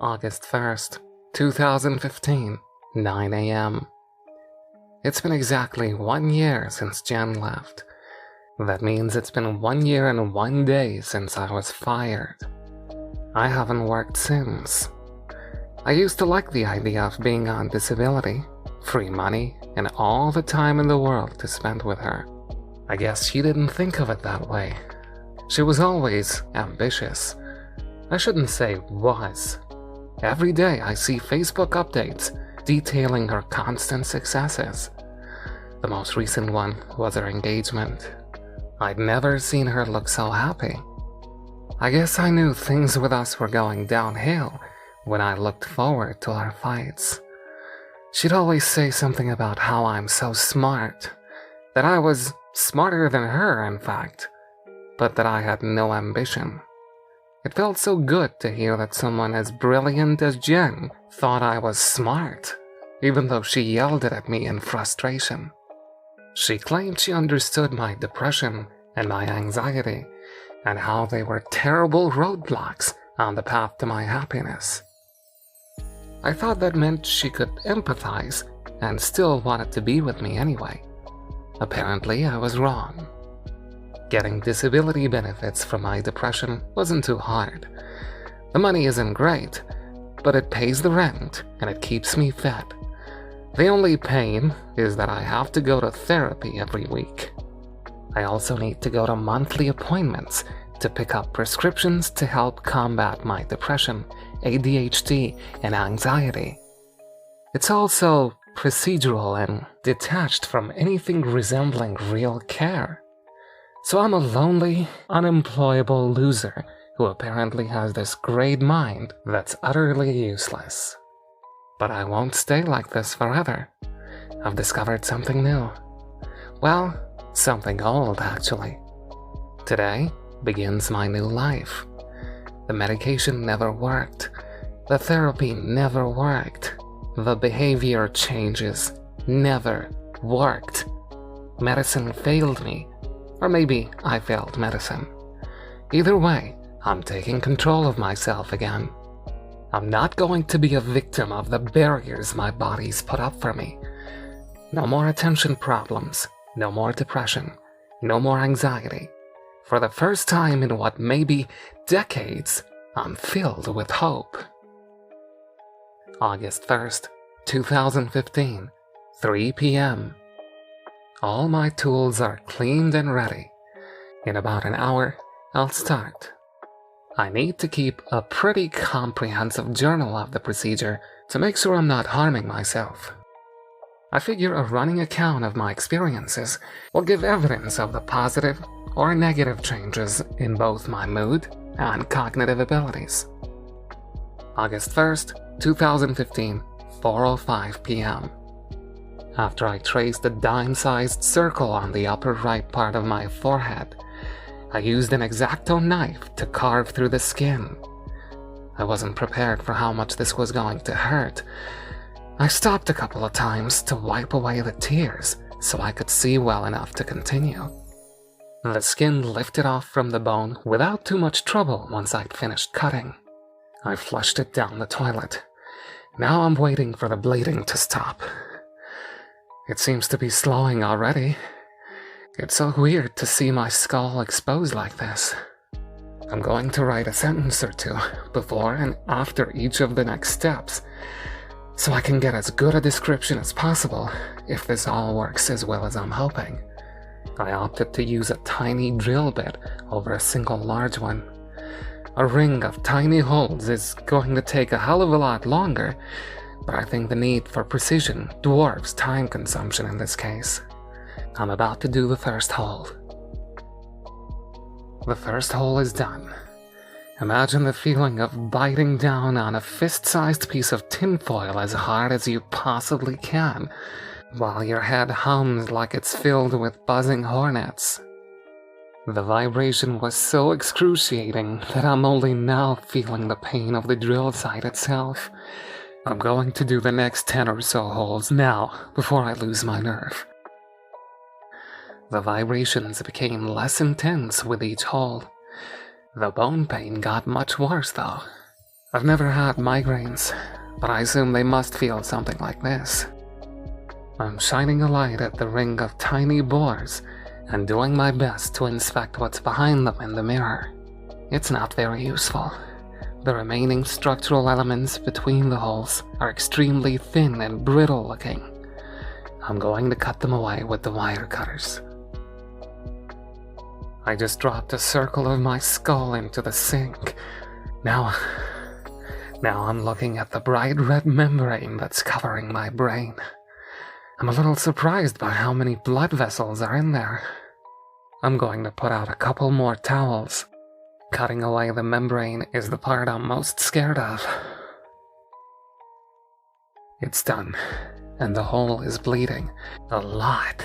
August 1st, 2015, 9 a.m. It's been exactly 1 year since Jen left. That means it's been 1 year and 1 day since I was fired. I haven't worked since. I used to like the idea of being on disability, free money, and all the time in the world to spend with her. I guess she didn't think of it that way. She was always ambitious. I shouldn't say was. Every day I see Facebook updates detailing her constant successes. The most recent one was her engagement. I'd never seen her look so happy. I guess I knew things with us were going downhill when I looked forward to our fights. She'd always say something about how I'm so smart, that I was smarter than her, in fact, but that I had no ambition. It felt so good to hear that someone as brilliant as Jen thought I was smart, even though she yelled it at me in frustration. She claimed she understood my depression and my anxiety, and how they were terrible roadblocks on the path to my happiness. I thought that meant she could empathize and still wanted to be with me anyway. Apparently, I was wrong. Getting disability benefits from my depression wasn't too hard. The money isn't great, but it pays the rent and it keeps me fed. The only pain is that I have to go to therapy every week. I also need to go to monthly appointments to pick up prescriptions to help combat my depression, ADHD, and anxiety. It's also procedural and detached from anything resembling real care. So I'm a lonely, unemployable loser who apparently has this great mind that's utterly useless. But I won't stay like this forever. I've discovered something new. Well, something old, actually. Today begins my new life. The medication never worked. The therapy never worked. The behavior changes never worked. Medicine failed me. Or maybe I failed medicine. Either way, I'm taking control of myself again. I'm not going to be a victim of the barriers my body's put up for me. No more attention problems, no more depression, no more anxiety. For the first time in what may be decades, I'm filled with hope. August 1st, 2015, 3 p.m. All my tools are cleaned and ready. In about an hour, I'll start. I need to keep a pretty comprehensive journal of the procedure to make sure I'm not harming myself. I figure a running account of my experiences will give evidence of the positive or negative changes in both my mood and cognitive abilities. August 1st, 2015, 4:05 p.m. After I traced a dime-sized circle on the upper right part of my forehead, I used an X-Acto knife to carve through the skin. I wasn't prepared for how much this was going to hurt. I stopped a couple of times to wipe away the tears so I could see well enough to continue. The skin lifted off from the bone without too much trouble once I'd finished cutting. I flushed it down the toilet. Now I'm waiting for the bleeding to stop. It seems to be slowing already. It's so weird to see my skull exposed like this. I'm going to write a sentence or two before and after each of the next steps, so I can get as good a description as possible if this all works as well as I'm hoping. I opted to use a tiny drill bit over a single large one. A ring of tiny holes is going to take a hell of a lot longer, but I think the need for precision dwarfs time consumption in this case. I'm about to do the first hole. The first hole is done. Imagine the feeling of biting down on a fist-sized piece of tinfoil as hard as you possibly can, while your head hums like it's filled with buzzing hornets. The vibration was so excruciating that I'm only now feeling the pain of the drill site itself. I'm going to do the next 10 or so holes now, before I lose my nerve. The vibrations became less intense with each hole. The bone pain got much worse though. I've never had migraines, but I assume they must feel something like this. I'm shining a light at the ring of tiny boars and doing my best to inspect what's behind them in the mirror. It's not very useful. The remaining structural elements between the holes are extremely thin and brittle looking. I'm going to cut them away with the wire cutters. I just dropped a circle of my skull into the sink. Now I'm looking at the bright red membrane that's covering my brain. I'm a little surprised by how many blood vessels are in there. I'm going to put out a couple more towels. Cutting away the membrane is the part I'm most scared of. It's done, and the hole is bleeding a lot.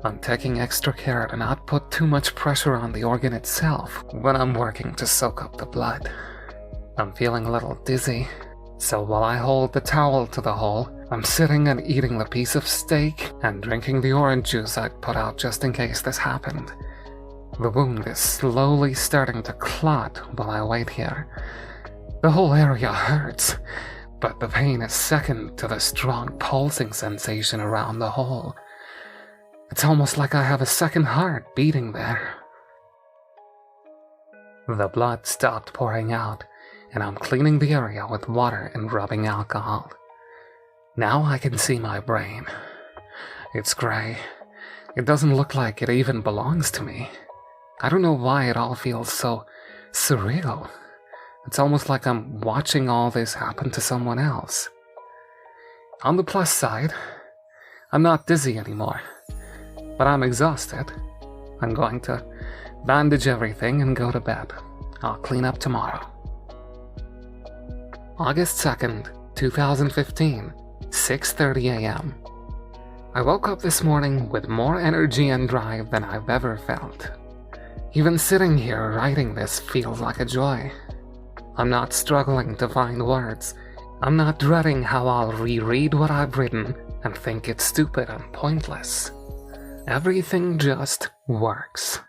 I'm taking extra care to not put too much pressure on the organ itself when I'm working to soak up the blood. I'm feeling a little dizzy, so while I hold the towel to the hole, I'm sitting and eating the piece of steak and drinking the orange juice I'd put out just in case this happened. The wound is slowly starting to clot while I wait here. The whole area hurts, but the pain is second to the strong pulsing sensation around the hole. It's almost like I have a second heart beating there. The blood stopped pouring out, and I'm cleaning the area with water and rubbing alcohol. Now I can see my brain. It's gray. It doesn't look like it even belongs to me. I don't know why it all feels so surreal. It's almost like I'm watching all this happen to someone else. On the plus side, I'm not dizzy anymore, but I'm exhausted. I'm going to bandage everything and go to bed. I'll clean up tomorrow. August 2nd, 2015, 6:30 a.m. I woke up this morning with more energy and drive than I've ever felt. Even sitting here writing this feels like a joy. I'm not struggling to find words. I'm not dreading how I'll reread what I've written and think it's stupid and pointless. Everything just works.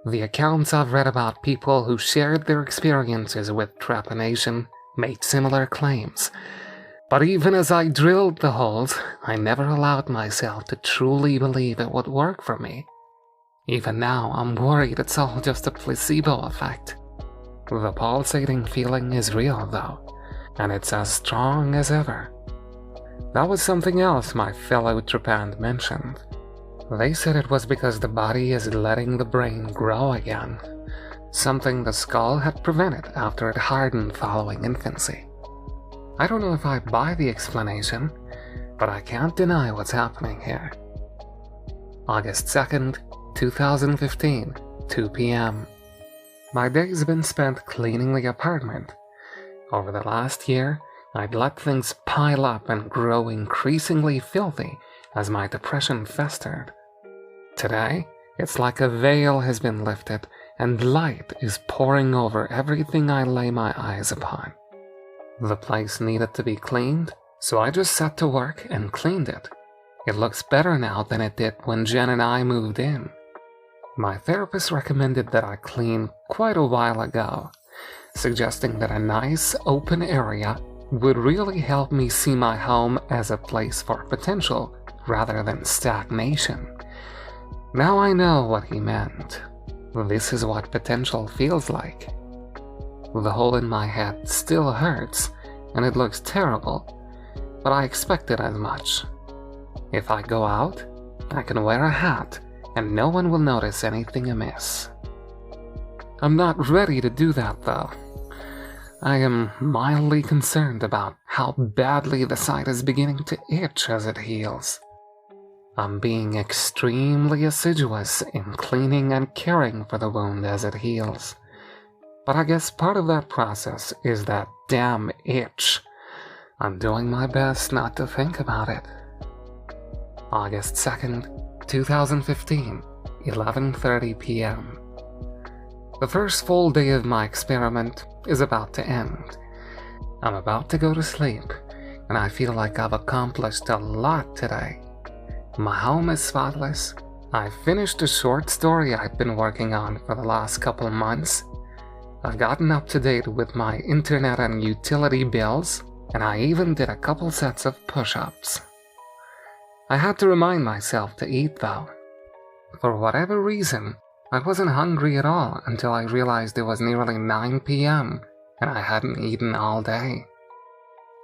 The accounts I've read about people who shared their experiences with trepanning made similar claims. But even as I drilled the holes, I never allowed myself to truly believe it would work for me. Even now, I'm worried it's all just a placebo effect. The pulsating feeling is real though, and it's as strong as ever. That was something else my fellow trepanned mentioned. They said it was because the body is letting the brain grow again, something the skull had prevented after it hardened following infancy. I don't know if I buy the explanation, but I can't deny what's happening here. August 2nd, 2015, 2 p.m. My day's been spent cleaning the apartment. Over the last year, I'd let things pile up and grow increasingly filthy as my depression festered. Today, it's like a veil has been lifted and light is pouring over everything I lay my eyes upon. The place needed to be cleaned, so I just set to work and cleaned it. It looks better now than it did when Jen and I moved in. My therapist recommended that I clean quite a while ago, suggesting that a nice open area would really help me see my home as a place for potential rather than stagnation. Now I know what he meant. This is what potential feels like. The hole in my head still hurts, and it looks terrible, but I expected as much. If I go out, I can wear a hat, and no one will notice anything amiss. I'm not ready to do that, though. I am mildly concerned about how badly the side is beginning to itch as it heals. I'm being extremely assiduous in cleaning and caring for the wound as it heals. But I guess part of that process is that damn itch. I'm doing my best not to think about it. August 2nd, 2015, 11:30 p.m. The first full day of my experiment is about to end. I'm about to go to sleep, and I feel like I've accomplished a lot today. My home is spotless. I finished a short story I've been working on for the last couple months. I've gotten up to date with my internet and utility bills, and I even did a couple sets of push-ups. I had to remind myself to eat though. For whatever reason, I wasn't hungry at all until I realized it was nearly 9 p.m. and I hadn't eaten all day.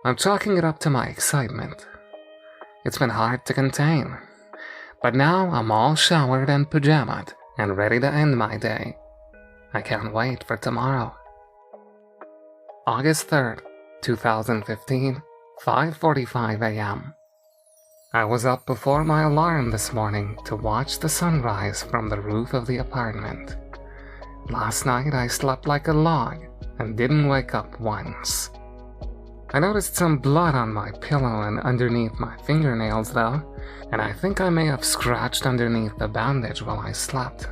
I'm chalking it up to my excitement. It's been hard to contain. But now I'm all showered and pajamaed and ready to end my day. I can't wait for tomorrow. August 3rd, 2015, 5:45 a.m. I was up before my alarm this morning to watch the sunrise from the roof of the apartment. Last night I slept like a log and didn't wake up once. I noticed some blood on my pillow and underneath my fingernails though, and I think I may have scratched underneath the bandage while I slept.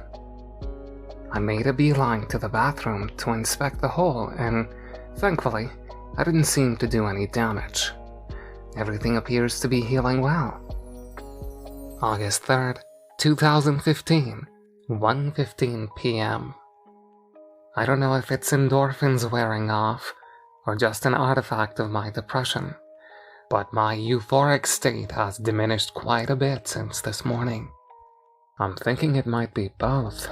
I made a beeline to the bathroom to inspect the hole and, thankfully, I didn't seem to do any damage. Everything appears to be healing well. August 3rd, 2015, 1:15 p.m. I don't know if it's endorphins wearing off or just an artifact of my depression, but my euphoric state has diminished quite a bit since this morning. I'm thinking it might be both.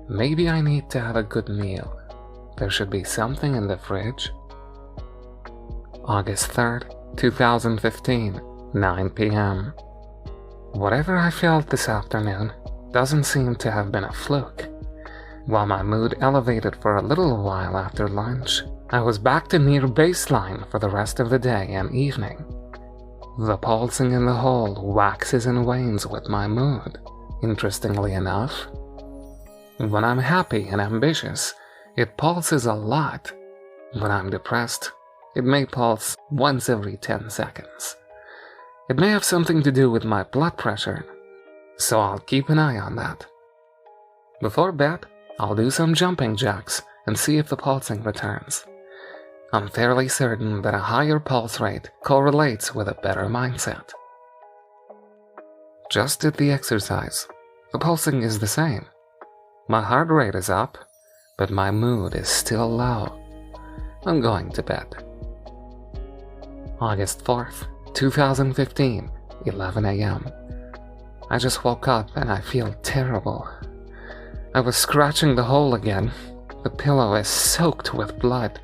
Maybe I need to have a good meal. There should be something in the fridge. August 3rd, 2015, 9 p.m. Whatever I felt this afternoon doesn't seem to have been a fluke. While my mood elevated for a little while after lunch, I was back to near baseline for the rest of the day and evening. The pulsing in the hole waxes and wanes with my mood, interestingly enough. When I'm happy and ambitious, it pulses a lot. When I'm depressed, it may pulse once every 10 seconds. It may have something to do with my blood pressure, so I'll keep an eye on that. Before bed, I'll do some jumping jacks and see if the pulsing returns. I'm fairly certain that a higher pulse rate correlates with a better mindset. Just did the exercise. The pulsing is the same. My heart rate is up, but my mood is still low. I'm going to bed. August 4th, 2015, 11 a.m. I just woke up and I feel terrible. I was scratching the hole again. The pillow is soaked with blood,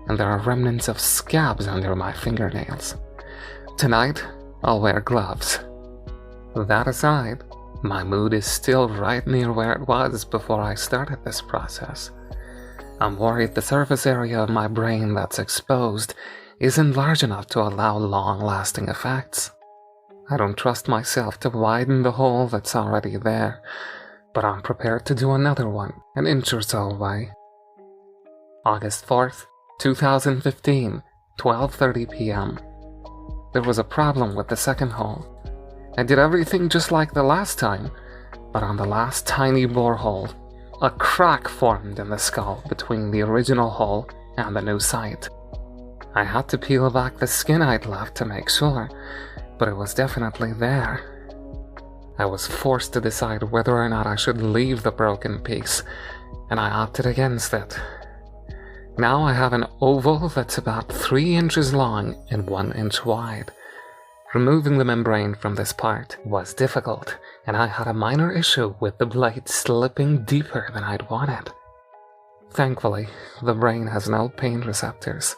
and there are remnants of scabs under my fingernails. Tonight, I'll wear gloves. That aside, my mood is still right near where it was before I started this process. I'm worried the surface area of my brain that's exposed isn't large enough to allow long-lasting effects. I don't trust myself to widen the hole that's already there, but I'm prepared to do another one an inch or so away. August 4th, 2015, 12:30 p.m. There was a problem with the second hole. I did everything just like the last time, but on the last tiny borehole, a crack formed in the skull between the original hole and the new site. I had to peel back the skin I'd left to make sure, but it was definitely there. I was forced to decide whether or not I should leave the broken piece, and I opted against it. Now I have an oval that's about 3 inches long and 1 inch wide. Removing the membrane from this part was difficult, and I had a minor issue with the blade slipping deeper than I'd wanted. Thankfully, the brain has no pain receptors.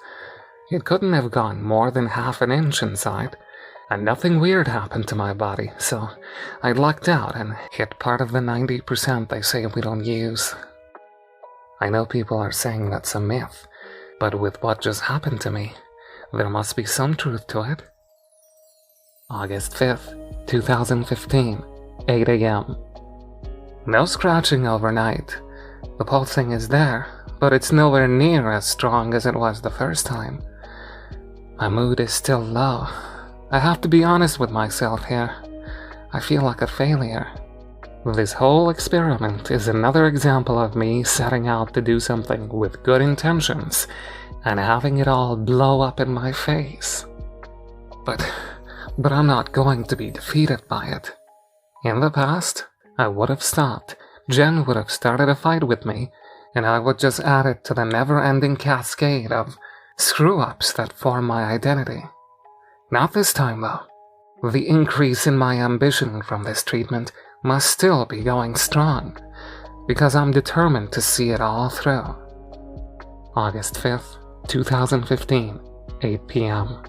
It couldn't have gone more than half an inch inside, and nothing weird happened to my body, so I lucked out and hit part of the 90% they say we don't use. I know people are saying that's a myth, but with what just happened to me, there must be some truth to it. August 5th, 2015, 8 a.m. No scratching overnight. The pulsing is there, but it's nowhere near as strong as it was the first time. My mood is still low. I have to be honest with myself here. I feel like a failure. This whole experiment is another example of me setting out to do something with good intentions and having it all blow up in my face. But I'm not going to be defeated by it. In the past, I would have stopped. Jen would have started a fight with me, and I would just add it to the never-ending cascade of screw-ups that form my identity. Not this time, though. The increase in my ambition from this treatment must still be going strong, because I'm determined to see it all through. August 5th, 2015, 8 p.m.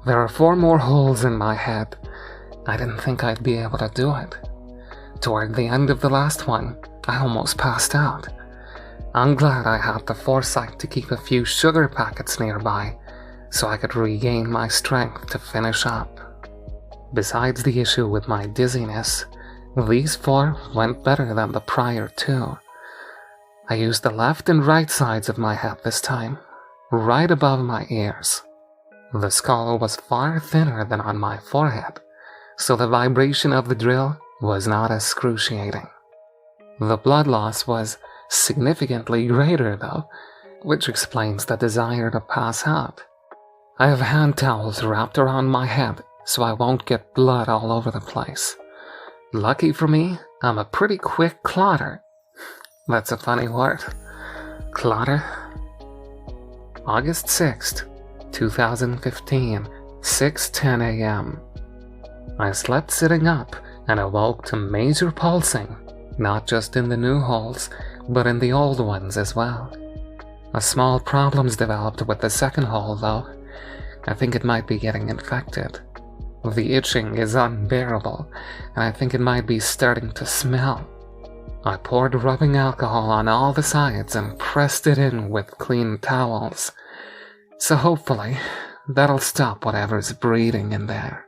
There are 4 more holes in my head. I didn't think I'd be able to do it. Toward the end of the last one, I almost passed out. I'm glad I had the foresight to keep a few sugar packets nearby so I could regain my strength to finish up. Besides the issue with my dizziness, these 4 went better than the prior 2. I used the left and right sides of my head this time, right above my ears. The skull was far thinner than on my forehead, so the vibration of the drill was not excruciating. The blood loss was significantly greater though, which explains the desire to pass out. I have hand towels wrapped around my head so I won't get blood all over the place. Lucky for me, I'm a pretty quick clotter. That's a funny word. Clotter. August 6th, 2015, 6:10 a.m. I slept sitting up and awoke to major pulsing, not just in the new holes, but in the old ones as well. A small problem's developed with the second hole though. I think it might be getting infected. The itching is unbearable, and I think it might be starting to smell. I poured rubbing alcohol on all the sides and pressed it in with clean towels. So hopefully, that'll stop whatever's breeding in there.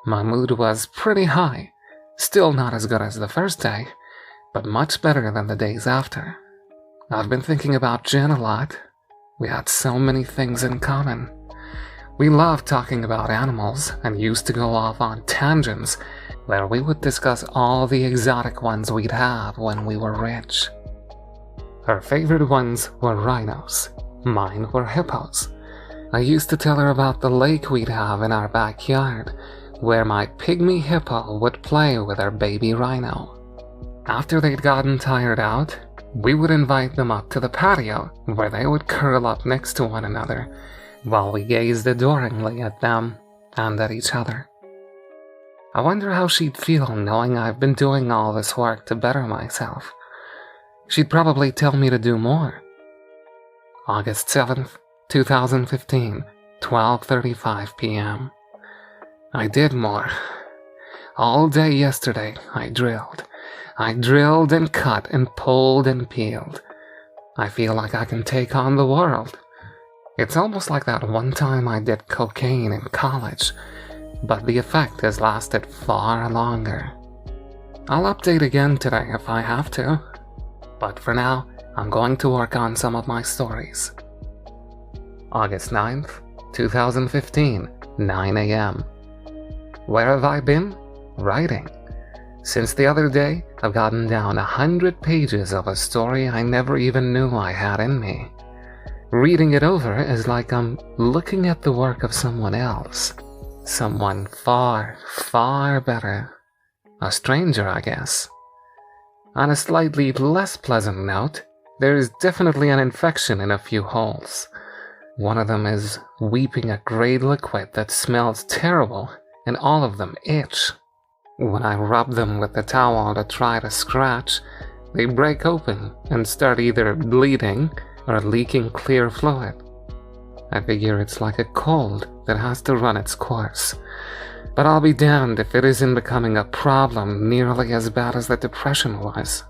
My mood was pretty high, still not as good as the first day, but much better than the days after. I've been thinking about Jen a lot. We had so many things in common. We loved talking about animals and used to go off on tangents where we would discuss all the exotic ones we'd have when we were rich. Her favorite ones were rhinos. Mine were hippos. I used to tell her about the lake we'd have in our backyard, where my pygmy hippo would play with her baby rhino. After they'd gotten tired out, we would invite them up to the patio, where they would curl up next to one another, while we gazed adoringly at them and at each other. I wonder how she'd feel knowing I've been doing all this work to better myself. She'd probably tell me to do more. August 7th, 2015, 12:35 p.m. I did more. All day yesterday, I drilled. I drilled and cut and pulled and peeled. I feel like I can take on the world. It's almost like that one time I did cocaine in college, but the effect has lasted far longer. I'll update again today if I have to, but for now, I'm going to work on some of my stories. August 9th, 2015, 9 a.m. Where have I been? Writing. Since the other day, I've gotten down 100 pages of a story I never even knew I had in me. Reading it over is like I'm looking at the work of someone else. Someone far, far better. A stranger, I guess. On a slightly less pleasant note, there is definitely an infection in a few holes. One of them is weeping a gray liquid that smells terrible, and all of them itch. When I rub them with the towel to try to scratch, they break open and start either bleeding or leaking clear fluid. I figure it's like a cold that has to run its course. But I'll be damned if it isn't becoming a problem nearly as bad as the depression was.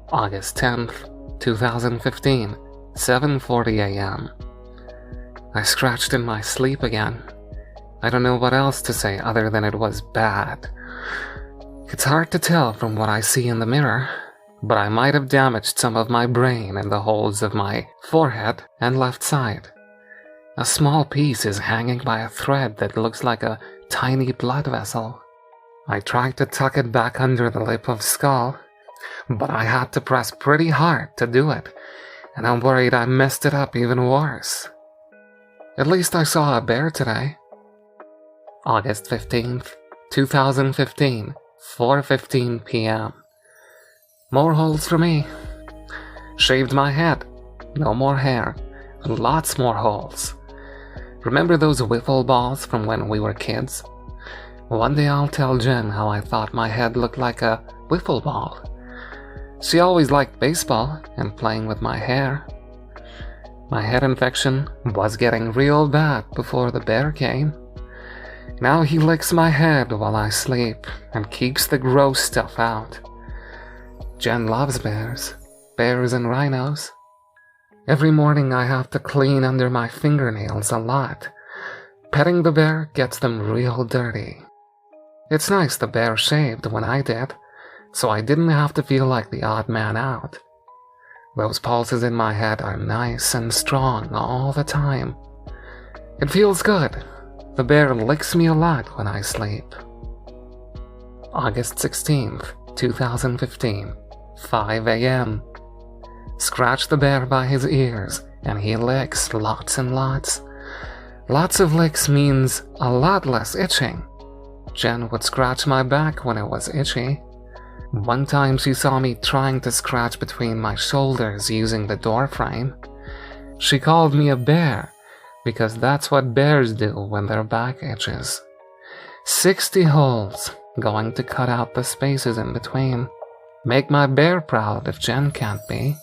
August 10th, 2015, 7:40 a.m. I scratched in my sleep again. I don't know what else to say other than it was bad. It's hard to tell from what I see in the mirror, but I might have damaged some of my brain in the holes of my forehead and left side. A small piece is hanging by a thread that looks like a tiny blood vessel. I tried to tuck it back under the lip of skull, but I had to press pretty hard to do it, and I'm worried I messed it up even worse. At least I saw a bear today. August 15th, 2015, 4:15 p.m. More holes for me. Shaved my head. No more hair. Lots more holes. Remember those wiffle balls from when we were kids? One day I'll tell Jen how I thought my head looked like a wiffle ball. She always liked baseball and playing with my hair. My head infection was getting real bad before the bear came. Now he licks my head while I sleep and keeps the gross stuff out. Jen loves bears and rhinos. Every morning I have to clean under my fingernails a lot. Petting the bear gets them real dirty. It's nice the bear shaved when I did, so I didn't have to feel like the odd man out. Those pulses in my head are nice and strong all the time. It feels good. The bear licks me a lot when I sleep. August 16th, 2015, 5 a.m. Scratch the bear by his ears, and he licks lots and lots. Lots of licks means a lot less itching. Jen would scratch my back when it was itchy. One time she saw me trying to scratch between my shoulders using the door frame. She called me a bear, because that's what bears do when their back itches. 60 holes, going to cut out the spaces in between. Make my bear proud if Jen can't be.